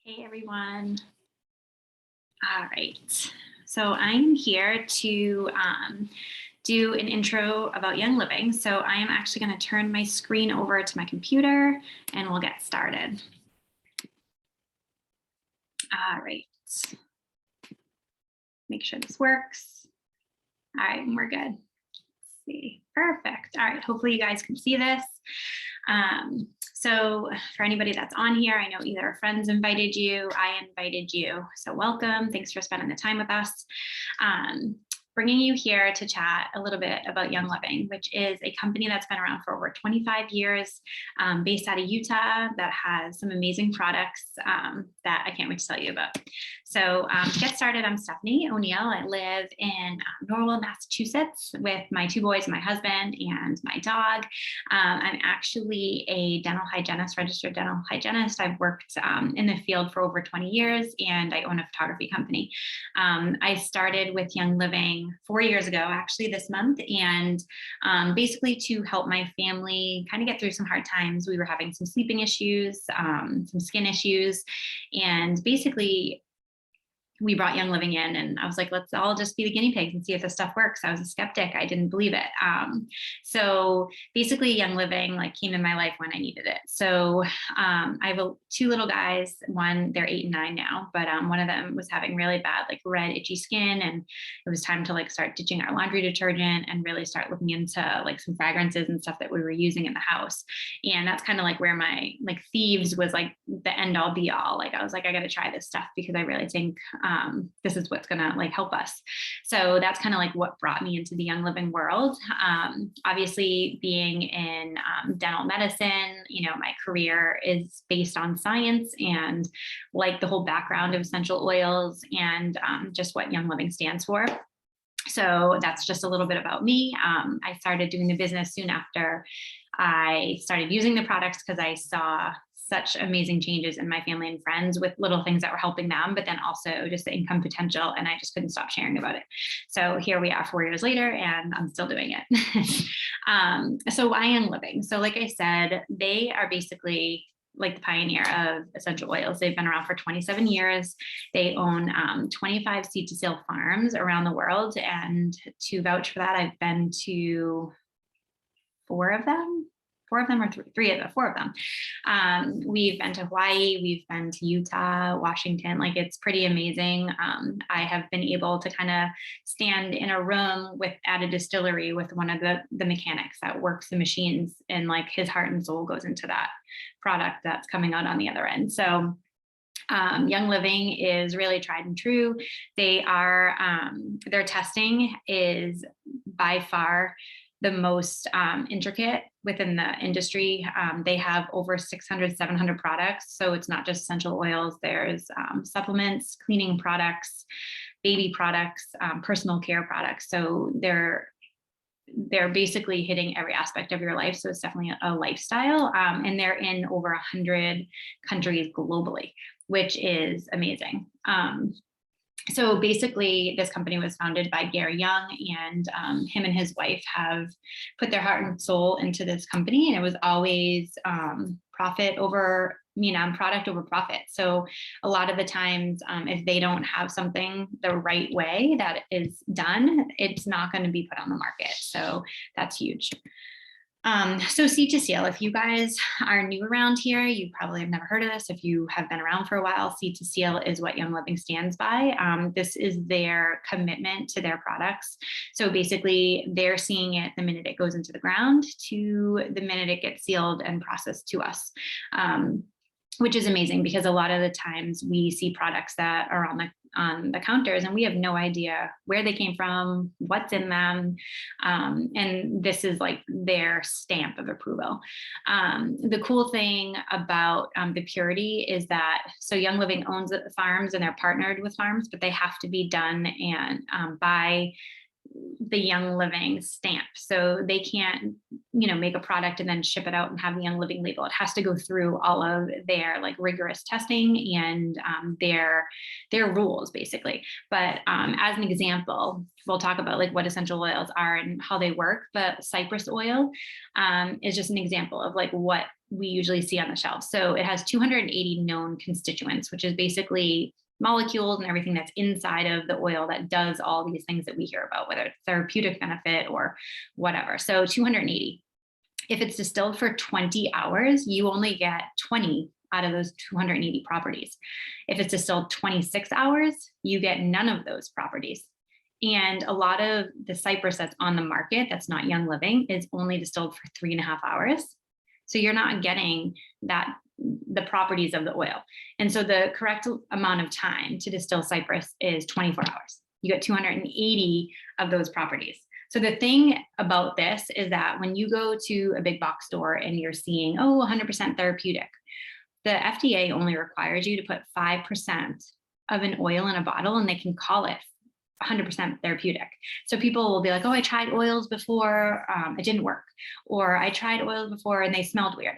Hey everyone. All right. So I'm here to do an intro about Young Living. So I am actually going to turn my screen over to my computer and we'll get started. All right. Make sure this works. All right, and we're good. Let's see. Perfect. All right. Hopefully you guys can see this. So for anybody that's on here, I know either friends invited you, I invited you. So welcome. Thanks for spending the time with us. Bringing you here to chat a little bit about Young Living, which is a company that's been around for over 25 years, based out of Utah, that has some amazing products that I can't wait to tell you about. So to get started, I'm Stephanie O'Neill. I live in Norwell, Massachusetts with my two boys, my husband, and my dog. I'm actually a dental hygienist, registered dental hygienist. I've worked in the field for over 20 years, and I own a photography company. I started with Young Living 4 years ago, actually this month, and basically to help my family kind of get through some hard times. We were having some sleeping issues, some skin issues, and basically we brought Young Living in, and I was like, let's all just be the guinea pigs and see if this stuff works. I was a skeptic. I didn't believe it. So basically Young Living came in my life when I needed it. So I have two little guys. One, they're 8 and 9 now, but one of them was having really bad, red, itchy skin. And it was time to start ditching our laundry detergent and really start looking into some fragrances and stuff that we were using in the house. And that's kind of where my Thieves was the end all be all. I was like, I got to try this stuff because I really think this is what's going to help us. So that's kind of what brought me into the Young Living world. Obviously being in dental medicine, my career is based on science and the whole background of essential oils and just what Young Living stands for. So that's just a little bit about me. I started doing the business soon after I started using the products because I saw such amazing changes in my family and friends with little things that were helping them, but then also just the income potential. And I just couldn't stop sharing about it. So here we are 4 years later, and I'm still doing it. So why Young Living? So like I said, they are basically the pioneer of essential oils. They've been around for 27 years. They own 25 seed to seal farms around the world. And to vouch for that, I've been to four of them or four of them. We've been to Hawaii, we've been to Utah, Washington. It's pretty amazing. I have been able to kind of stand in a room at a distillery with one of the mechanics that works the machines, and his heart and soul goes into that product that's coming out on the other end. So Young Living is really tried and true. They are, their testing is by far the most intricate within the industry. They have over 600, 700 products. So it's not just essential oils. There's supplements, cleaning products, baby products, personal care products. So they're basically hitting every aspect of your life. So it's definitely a lifestyle. And they're in over 100 countries globally, which is amazing. So basically, this company was founded by Gary Young, and him and his wife have put their heart and soul into this company. And it was always product over profit. So a lot of the times, if they don't have something the right way that is done, it's not going to be put on the market. So that's huge. So Seed to Seal, if you guys are new around here, you probably have never heard of this. If you have been around for a while, Seed to Seal is what Young Living stands by. This is their commitment to their products. So basically they're seeing it the minute it goes into the ground to the minute it gets sealed and processed to us. Which is amazing because a lot of the times we see products that are on the counters and we have no idea where they came from, what's in them. And this is their stamp of approval. The cool thing about the purity is that, so Young Living owns the farms and they're partnered with farms, but they have to be done and by the Young Living stamp. So they can't, you know, make a product and then ship it out and have the Young Living label. It has to go through all of their like rigorous testing and their rules basically. But as an example, we'll talk about like what essential oils are and how they work. But cypress oil is just an example of like what we usually see on the shelf. So it has 280 known constituents, which is basically molecules and everything that's inside of the oil that does all these things that we hear about, whether it's therapeutic benefit or whatever. So 280. If it's distilled for 20 hours, you only get 20 out of those 280 properties. If it's distilled 26 hours, you get none of those properties. And a lot of the cypress that's on the market that's not Young Living is only distilled for 3.5 hours. So you're not getting the properties of the oil. And so the correct amount of time to distill cypress is 24 hours. You get 280 of those properties. So the thing about this is that when you go to a big box store and you're seeing, 100% therapeutic, the FDA only requires you to put 5% of an oil in a bottle and they can call it 100% therapeutic. So people will be like, I tried oils before, it didn't work. Or I tried oils before and they smelled weird.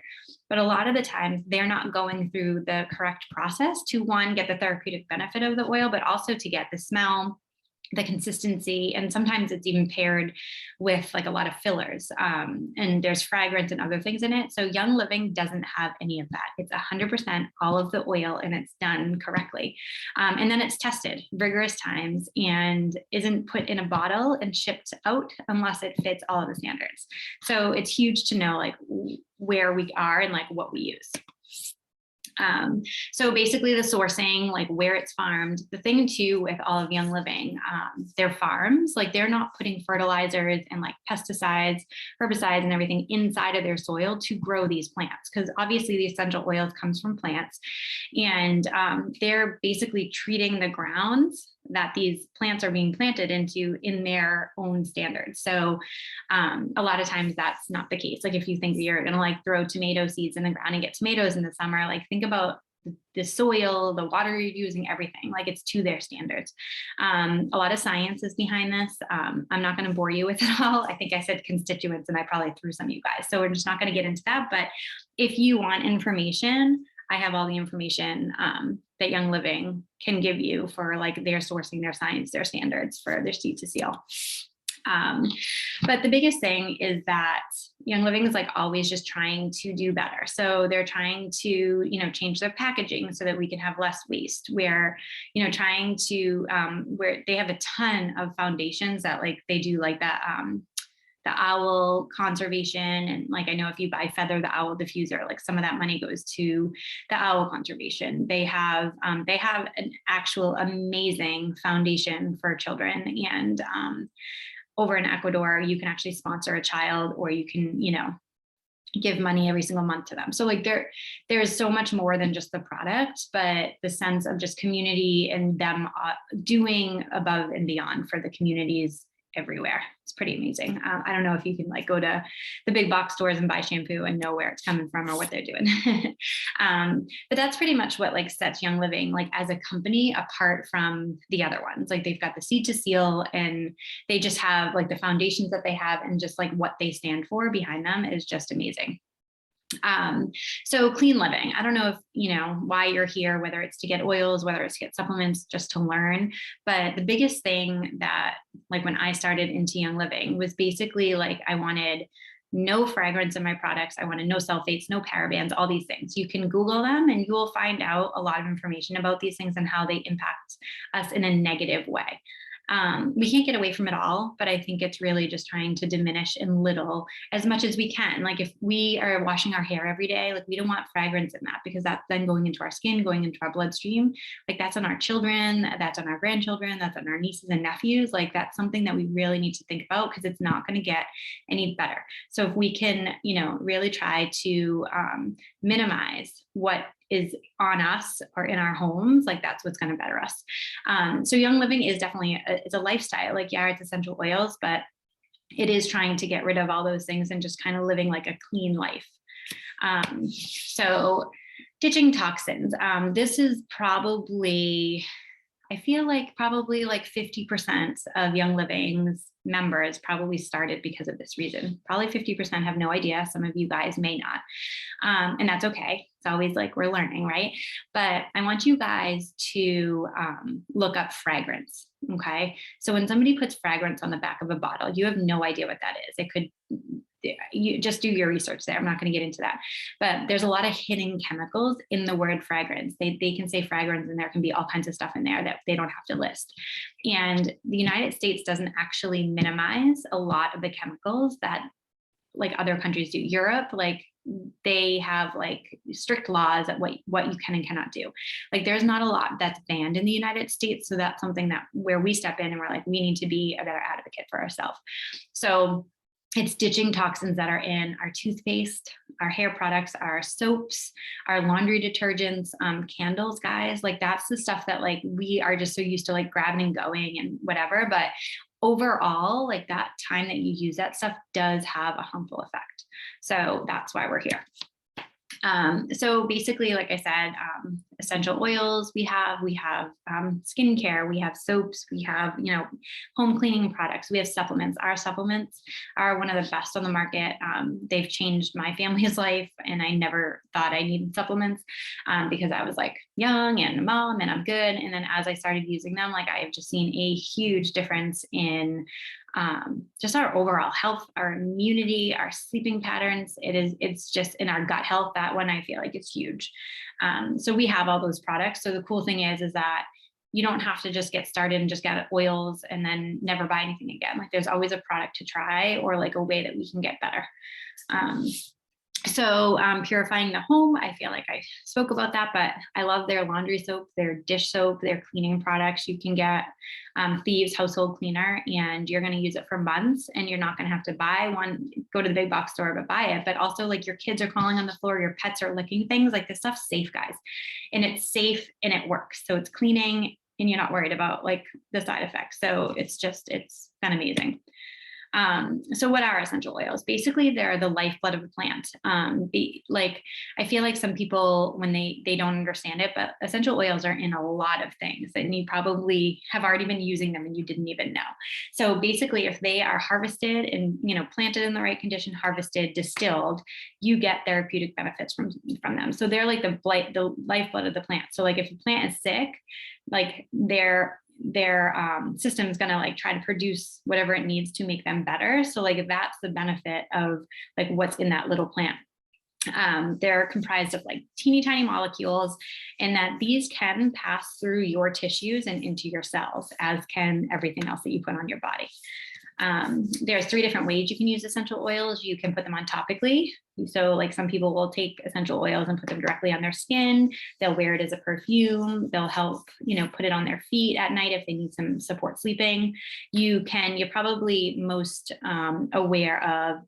But a lot of the times they're not going through the correct process to, one, get the therapeutic benefit of the oil, but also to get the smell, the consistency, and sometimes it's even paired with like a lot of fillers, and there's fragrance and other things in it. So Young Living doesn't have any of that. It's 100% all of the oil and it's done correctly. And then it's tested rigorous times and isn't put in a bottle and shipped out unless it fits all of the standards. So it's huge to know like where we are and like what we use. So basically the sourcing, like where it's farmed, the thing too with all of Young Living, their farms, like they're not putting fertilizers and like pesticides, herbicides and everything inside of their soil to grow these plants. Because obviously the essential oils comes from plants and they're basically treating the grounds that these plants are being planted into in their own standards. So a lot of times that's not the case. Like if you think you're going to like throw tomato seeds in the ground and get tomatoes in the summer, like think about the soil, the water you're using, everything, like it's to their standards. A lot of science is behind this. I'm not going to bore you with it all. I think I said constituents and I probably threw some of you guys. So we're just not going to get into that. But if you want information, I have all the information that Young Living can give you for like their sourcing, their science, their standards for their seed to seal. But the biggest thing is that Young Living is like always just trying to do better. So they're trying to, change their packaging so that we can have less waste. We're, trying to, where they have a ton of foundations that like they do like that, the owl conservation. And like, I know if you buy Feather, the owl diffuser, like some of that money goes to the owl conservation. They have an actual amazing foundation for children. And over in Ecuador, you can actually sponsor a child or you can, give money every single month to them. So like there is so much more than just the product, but the sense of just community and them doing above and beyond for the communities everywhere. It's pretty amazing. I don't know if you can like go to the big box stores and buy shampoo and know where it's coming from or what they're doing. But that's pretty much what like sets Young Living like as a company apart from the other ones. Like they've got the seed to seal and they just have like the foundations that they have and just like what they stand for behind them is just amazing. So Clean Living, I don't know if, why you're here, whether it's to get oils, whether it's to get supplements, just to learn. But the biggest thing that like when I started into Young Living was basically like, I wanted no fragrance in my products. I wanted no sulfates, no parabens, all these things. You can Google them and you will find out a lot of information about these things and how they impact us in a negative way. We can't get away from it all, but I think it's really just trying to diminish in little as much as we can. Like if we are washing our hair every day, like we don't want fragrance in that because that's then going into our skin, going into our bloodstream. Like that's on our children, that's on our grandchildren, that's on our nieces and nephews. Like that's something that we really need to think about because it's not going to get any better. So if we can, really try to minimize what is on us or in our homes, like that's what's going to better us. So Young Living is definitely, it's a lifestyle. Like, yeah, it's essential oils, but it is trying to get rid of all those things and just kind of living like a clean life. So ditching toxins. This is probably, I feel like probably like 50% of Young Living's members probably started because of this reason. Probably 50% have no idea. Some of you guys may not. And that's okay. It's always like we're learning, right? But I want you guys to look up fragrance. Okay. So when somebody puts fragrance on the back of a bottle, you have no idea what that is. It could, you just do your research there. I'm not going to get into that, but there's a lot of hidden chemicals in the word fragrance. They can say fragrance and there can be all kinds of stuff in there that they don't have to list. And the United States doesn't actually minimize a lot of the chemicals that like other countries do. Europe, like they have like strict laws at what you can and cannot do. Like there's not a lot that's banned in the United States. So that's something that where we step in and we're like, we need to be a better advocate for ourselves. So it's ditching toxins that are in our toothpaste, our hair products, our soaps, our laundry detergents, candles, guys. Like that's the stuff that like we are just so used to like grabbing and going and whatever. But overall, like that time that you use that stuff does have a harmful effect. So that's why we're here. So basically, like I said, essential oils we have skincare, we have soaps, we have, home cleaning products, we have supplements. Our supplements are one of the best on the market. They've changed my family's life and I never thought I needed supplements because I was like young and a mom and I'm good. And then as I started using them, like I have just seen a huge difference in just our overall health, our immunity, our sleeping patterns. It's just in our gut health. That one, I feel like it's huge. So we have all those products. So the cool thing is that you don't have to just get started and just get oils and then never buy anything again. Like there's always a product to try or like a way that we can get better. So purifying the home, I feel like I spoke about that, but I love their laundry soap, their dish soap, their cleaning products. You can get Thieves household cleaner and you're going to use it for months and you're not going to have to buy one, go to the big box store, but buy it. But also like your kids are crawling on the floor, your pets are licking things, like this stuff's safe, guys. And it's safe and it works. So it's cleaning and you're not worried about like the side effects. So it's been amazing. So what are essential oils? Basically, they're the lifeblood of the plant. I feel like some people, when they don't understand it, but essential oils are in a lot of things and you probably have already been using them and you didn't even know. So basically, if they are harvested and, planted in the right condition, harvested, distilled, you get therapeutic benefits from them. So they're like the lifeblood of the plant. So like if the plant is sick, like their system is going to like try to produce whatever it needs to make them better. So like that's the benefit of like what's in that little plant. They're comprised of like teeny tiny molecules and that these can pass through your tissues and into your cells, as can everything else that you put on your body. There's 3 different ways you can use essential oils. You can put them on topically. So like some people will take essential oils and put them directly on their skin. They'll wear it as a perfume. They'll help, put it on their feet at night if they need some support sleeping. You're probably most aware of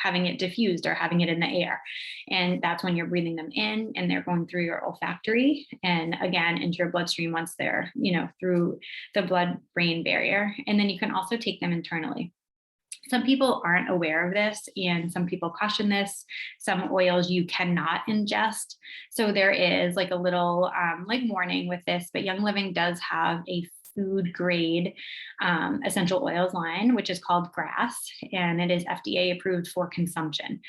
having it diffused or having it in the air. And that's when you're breathing them in and they're going through your olfactory and again into your bloodstream once they're, through the blood-brain barrier. And then you can also take them internally. Some people aren't aware of this and some people caution this. Some oils you cannot ingest. So there is like a little like warning with this, but Young Living does have a food grade essential oils line, which is called Grass, and it is FDA approved for consumption.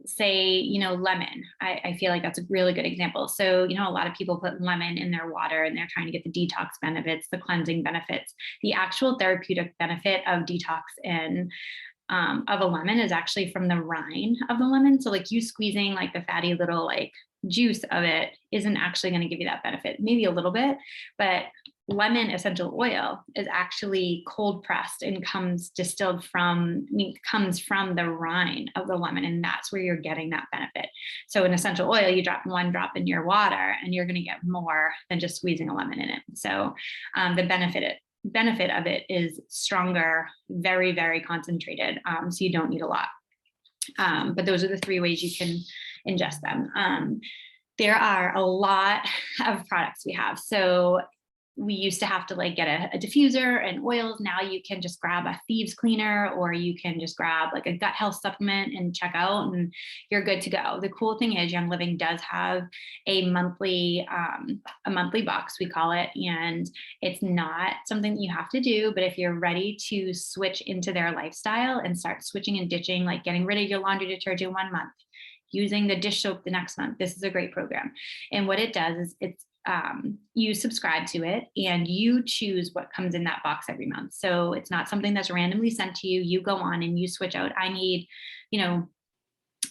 Say, lemon. I feel like that's a really good example. So, a lot of people put lemon in their water and they're trying to get the detox benefits, the cleansing benefits. The actual therapeutic benefit of detox and of a lemon is actually from the rind of the lemon. So like you squeezing like the fatty little like juice of it isn't actually going to give you that benefit, maybe a little bit, but lemon essential oil is actually cold pressed and comes from the rind of the lemon. And that's where you're getting that benefit. So an essential oil, you drop 1 drop in your water and you're going to get more than just squeezing a lemon in it. So the benefit of it is stronger, very, very concentrated. So you don't need a lot. But those are the 3 ways you can ingest them. There are a lot of products we have. So we used to have to like get a diffuser and oils. Now you can just grab a thieves cleaner, or you can just grab like a gut health supplement and check out, and you're good to go. The cool thing is Young Living does have a monthly box, we call it, and it's not something that you have to do, but if you're ready to switch into their lifestyle and start switching and ditching, like getting rid of your laundry detergent 1 month, using the dish soap the next month, this is a great program. And what it does is you subscribe to it and you choose what comes in that box every month. So it's not something that's randomly sent to you. You go on and you switch out. I need,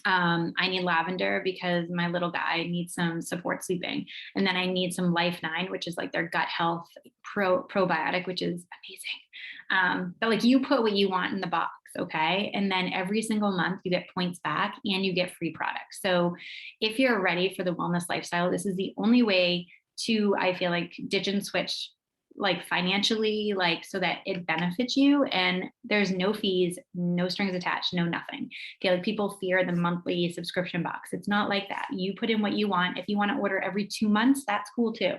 I need lavender because my little guy needs some support sleeping. And then I need some Life 9, which is like their gut health probiotic, which is amazing. But like you put what you want in the box. Okay. And then every single month you get points back and you get free products. So if you're ready for the wellness lifestyle, this is the only way to, I feel like, ditch and switch, like financially, like so that it benefits you, and there's no fees, no strings attached, no nothing. Okay, like people fear the monthly subscription box. It's not like that. You put in what you want. If you want to order every 2 months, that's cool too.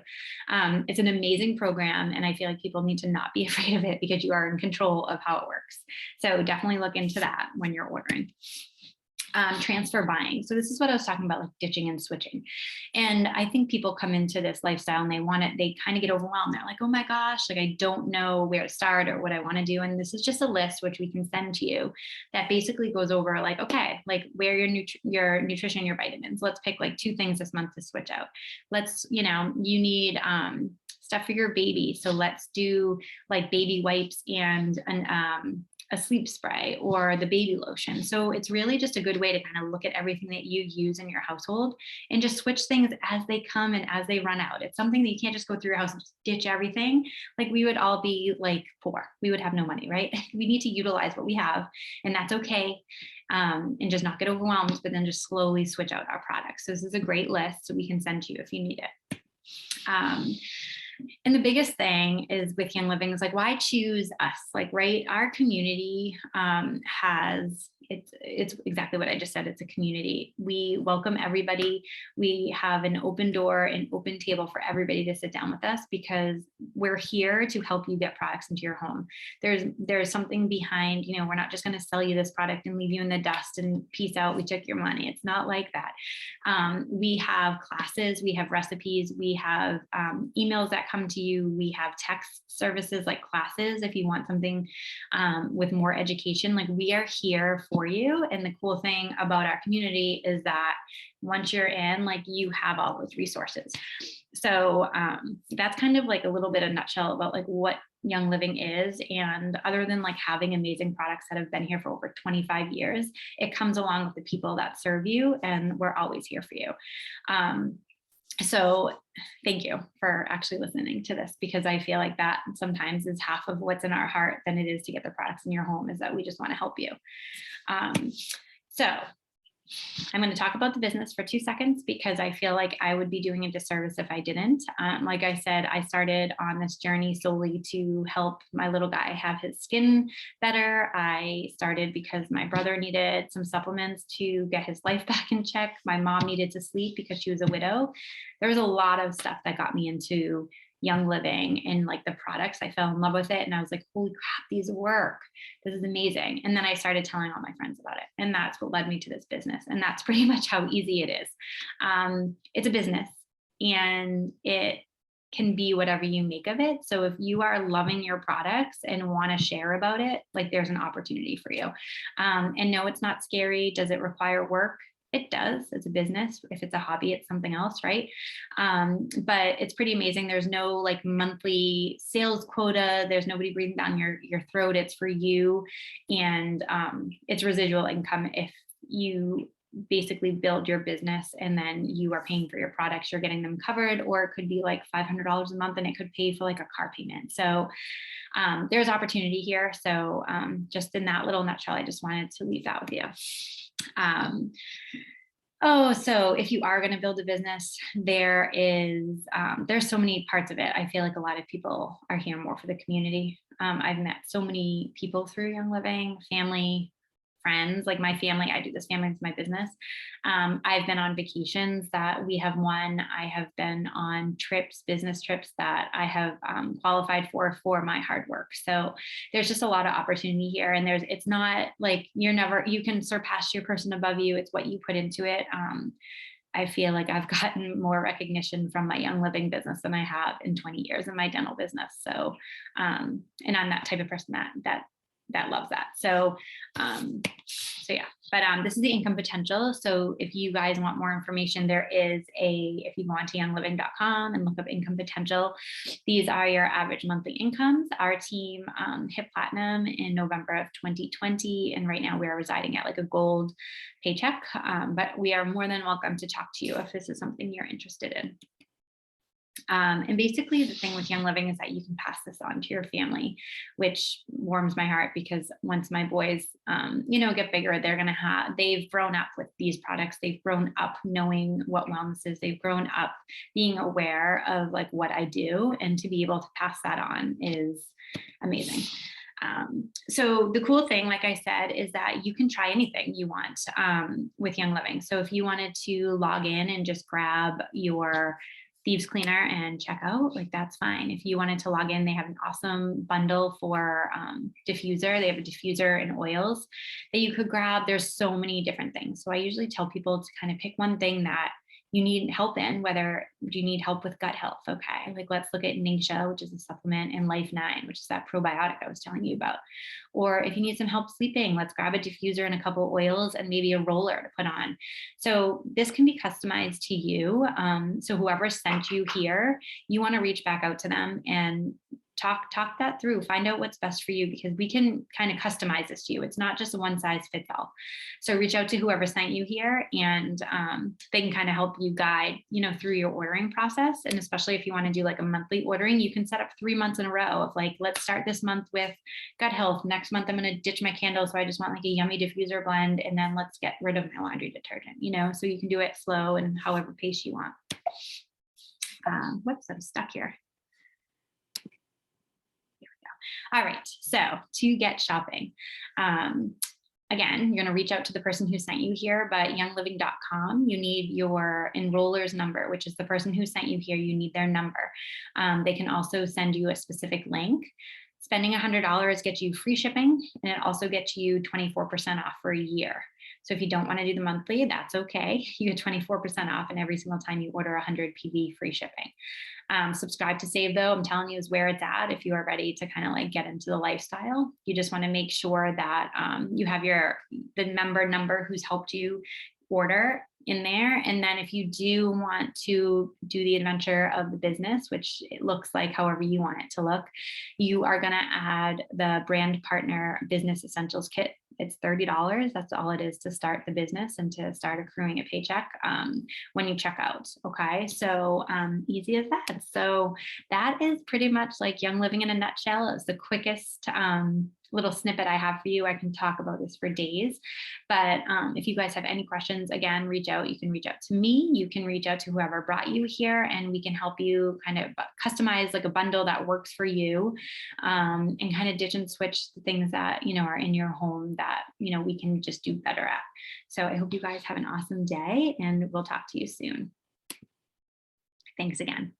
It's an amazing program, and I feel like people need to not be afraid of it because you are in control of how it works. So definitely look into that when you're ordering. Transfer buying. So this is what I was talking about, like ditching and switching. And I think people come into this lifestyle and they kind of get overwhelmed. They're like, oh my gosh, like I don't know where to start or what I want to do. And this is just a list which we can send to you that basically goes over like, okay, like where your nutrition, your vitamins. Let's pick like 2 things this month to switch out. Let's, you need stuff for your baby. So let's do like baby wipes and a sleep spray or the baby lotion. So it's really just a good way to kind of look at everything that you use in your household and just switch things as they come and as they run out. It's something that you can't just go through your house and just ditch everything. Like we would all be like poor. We would have no money, right? We need to utilize what we have, and that's okay. And just not get overwhelmed, but then just slowly switch out our products. So this is a great list so we can send to you if you need it. And the biggest thing is with Young Living is like, why choose us? Like, right, our community it's exactly what I just said. It's a community. We welcome everybody. We have an open door, an open table for everybody to sit down with us because we're here to help you get products into your home. There's something behind, we're not just going to sell you this product and leave you in the dust and peace out, we took your money. It's not like that. We have classes, we have recipes, we have emails that come to you. We have text services like classes if you want something with more education. Like we are here for you. And the cool thing about our community is that once you're in, like you have all those resources. So that's kind of like a little bit of nutshell about like what Young Living is. And other than like having amazing products that have been here for over 25 years, it comes along with the people that serve you, and we're always here for you. So thank you for actually listening to this, because I feel like that sometimes is half of what's in our heart than it is to get the products in your home, is that we just want to help you. So I'm going to talk about the business for 2 seconds because I feel like I would be doing a disservice if I didn't. Like I said, I started on this journey solely to help my little guy have his skin better. I started because my brother needed some supplements to get his life back in check. My mom needed to sleep because she was a widow. There was a lot of stuff that got me into Young Living and like the products. I fell in love with it and I was like, holy crap, these work. This is amazing. And then I started telling all my friends about it. And that's what led me to this business. And that's pretty much how easy it is. It's a business and it can be whatever you make of it. So if you are loving your products and want to share about it, like there's an opportunity for you. And no, it's not scary. Does it require work? It does. It's a business. If it's a hobby, it's something else, right? But it's pretty amazing. There's no like monthly sales quota. There's nobody breathing down your throat. It's for you. And it's residual income if you basically build your business and then you are paying for your products, you're getting them covered, or it could be like $500 a month and it could pay for like a car payment. So there's opportunity here. So just in that little nutshell, I just wanted to leave that with you. So if you are going to build a business, there's so many parts of it. I feel like a lot of people are here more for the community. I've met so many people through Young Living, family, friends, like my family, I do this, family is my business. I've been on vacations that we have won. I have been on trips, business trips that I have qualified for my hard work. So there's just a lot of opportunity here. And it's not like you can surpass your person above you. It's what you put into it. I feel like I've gotten more recognition from my Young Living business than I have in 20 years in my dental business. So, and I'm that type of person that loves that. So, yeah, but this is the income potential. So if you guys want more information, if you go on to youngliving.com and look up income potential, these are your average monthly incomes. Our team hit platinum in November of 2020. And right now we are residing at like a gold paycheck, but we are more than welcome to talk to you if this is something you're interested in. And basically the thing with Young Living is that you can pass this on to your family, which warms my heart because once my boys, get bigger, they've grown up with these products. They've grown up knowing what wellness is. They've grown up being aware of like what I do, and to be able to pass that on is amazing. So the cool thing, like I said, is that you can try anything you want with Young Living. So if you wanted to log in and just grab your thieves cleaner and check out, like that's fine. If you wanted to log in, they have an awesome bundle for diffuser. They have a diffuser and oils that you could grab. There's so many different things. So I usually tell people to kind of pick one thing that you need help in, whether you need help with gut health. Okay, like let's look at Ningxia, which is a supplement, and Life9, which is that probiotic I was telling you about. Or if you need some help sleeping, let's grab a diffuser and a couple of oils and maybe a roller to put on. So this can be customized to you. So whoever sent you here, you want to reach back out to them and talk that through, find out what's best for you, because we can kind of customize this to you. It's not just a one size fits all. So reach out to whoever sent you here, and they can kind of help you guide, through your ordering process. And especially if you want to do like a monthly ordering, you can set up 3 months in a row of like, let's start this month with gut health. Next month, I'm going to ditch my candles. So I just want like a yummy diffuser blend. And then let's get rid of my laundry detergent, so you can do it slow and however pace you want. Whoops, I'm stuck here. All right, so to get shopping, again, you're going to reach out to the person who sent you here, but youngliving.com, you need your enroller's number, which is the person who sent you here. You need their number. They can also send you a specific link. Spending $100 gets you free shipping, and it also gets you 24% off for a year. So if you don't want to do the monthly, that's okay. You get 24% off, and every single time you order 100 PV, free shipping. Subscribe to Save, though, I'm telling you, is where it's at if you are ready to kind of like get into the lifestyle. You just want to make sure that you have the member number who's helped you order in there. And then if you do want to do the adventure of the business, which it looks like however you want it to look, you are going to add the brand partner business essentials kit. It's $30. That's all it is to start the business and to start accruing a paycheck when you check out. Okay, so easy as that. So that is pretty much like Young Living in a nutshell. It's the quickest little snippet I have for you. I can talk about this for days, but if you guys have any questions, again, reach out. You can reach out to me. You can reach out to whoever brought you here, and we can help you kind of customize like a bundle that works for you, and kind of ditch and switch the things that are in your home that we can just do better at. So I hope you guys have an awesome day, and we'll talk to you soon. Thanks again.